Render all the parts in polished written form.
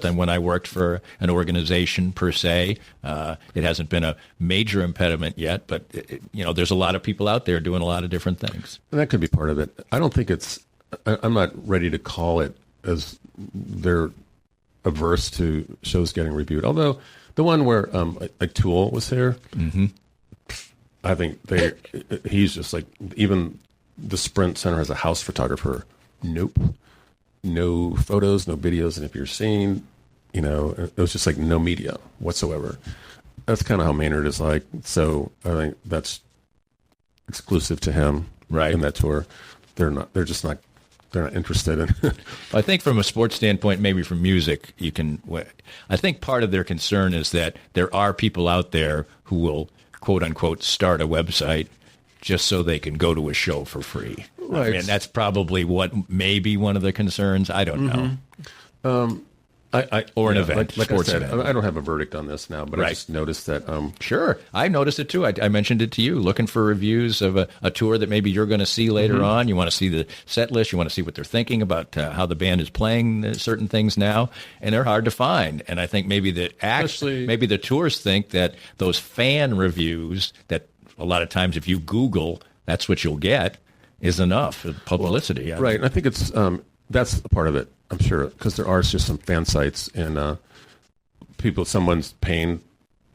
than when I worked for an organization per se. It hasn't been a major impediment yet, but there's a lot of people out there doing a lot of different things. And that could be part of it. I don't think I'm not ready to call it as they're averse to shows getting reviewed. Although the one where a Tool was here, I think he's just like, even the Sprint Center has a house photographer. Nope. No photos, no videos. And if you're seeing, it was just like no media whatsoever. That's kind of how Maynard is like. So I think that's exclusive to him, right? In that tour. They're not interested in. I think from a sports standpoint, maybe from music, I think part of their concern is that there are people out there who will, quote unquote, start a website just so they can go to a show for free. Right. I mean, that's probably what may be one of the concerns. I don't know. Or an event, like sports I said, event. I don't have a verdict on this now, but I just noticed that. Sure, I noticed it too. I mentioned it to you, looking for reviews of a tour that maybe you're going to see later on. You want to see the set list. You want to see what they're thinking about how the band is playing certain things now, and they're hard to find. And I think maybe maybe the tours think that those fan reviews that a lot of times if you Google, that's what you'll get, is enough publicity. Well, right, and I think it's that's a part of it. I'm sure, because there are just some fan sites and someone's paying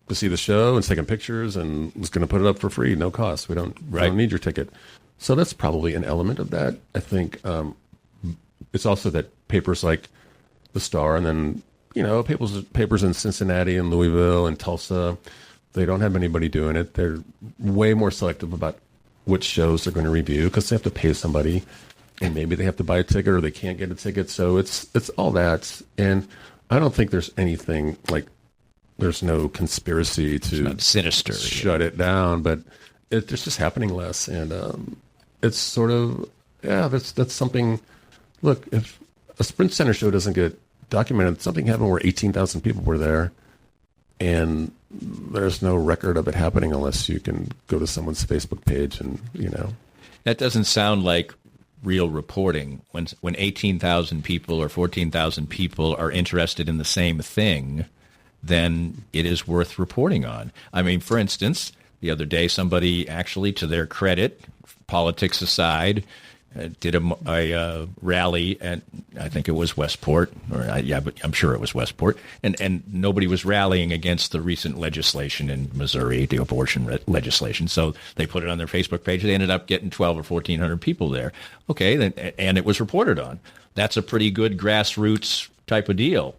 to see the show and taking pictures and was going to put it up for free, no cost. We don't need your ticket. So that's probably an element of that. I think it's also that papers like The Star and then, papers in Cincinnati and Louisville and Tulsa, they don't have anybody doing it. They're way more selective about which shows they're going to review because they have to pay somebody. And maybe they have to buy a ticket or they can't get a ticket. So it's all that. And I don't think there's anything like there's no conspiracy to sinister shut it down, but it's just happening less. And it's sort of, that's something. Look, if a Sprint Center show doesn't get documented, something happened where 18,000 people were there and there's no record of it happening unless you can go to someone's Facebook page and, That doesn't sound like real reporting when 18,000 people or 14,000 people are interested in the same thing, then it is worth reporting on. I mean, for instance, the other day somebody actually, to their credit, politics aside, did a rally at, I think it was Westport, but I'm sure it was Westport, and nobody was rallying against the recent legislation in Missouri, the abortion legislation. So they put it on their Facebook page. They ended up getting 1,200 or 1,400 people there. Okay, and it was reported on. That's a pretty good grassroots type of deal.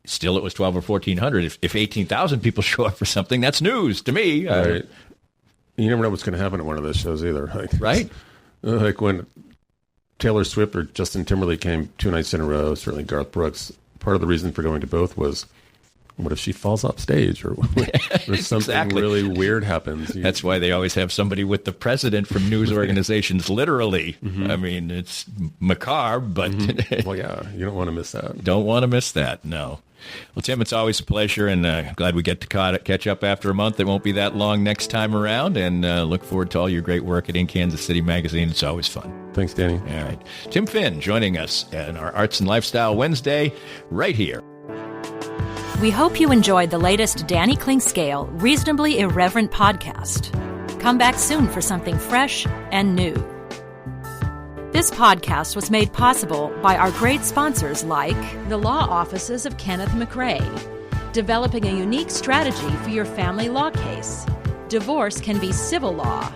Still, it was 1,200 or 1,400. If 18,000 people show up for something, that's news to me. Right. You never know what's going to happen at one of those shows either. Right. Like when Taylor Swift or Justin Timberlake came 2 nights in a row, certainly Garth Brooks, part of the reason for going to both was, what if she falls off stage or something really weird happens? That's why they always have somebody with the president from news organizations, literally. I mean, it's macabre, but... Well, yeah, you don't want to miss that. Don't want to miss that, no. Well, Tim, it's always a pleasure, and glad we get to catch up after a month. It won't be that long next time around, and look forward to all your great work at In Kansas City Magazine. It's always fun. Thanks, Danny. All right. Tim Finn joining us in our Arts and Lifestyle Wednesday right here. We hope you enjoyed the latest Danny Klingscale Reasonably Irreverent podcast. Come back soon for something fresh and new. This podcast was made possible by our great sponsors like the law offices of Kenneth McRae, developing a unique strategy for your family law case. Divorce can be civil law,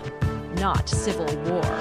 not civil war.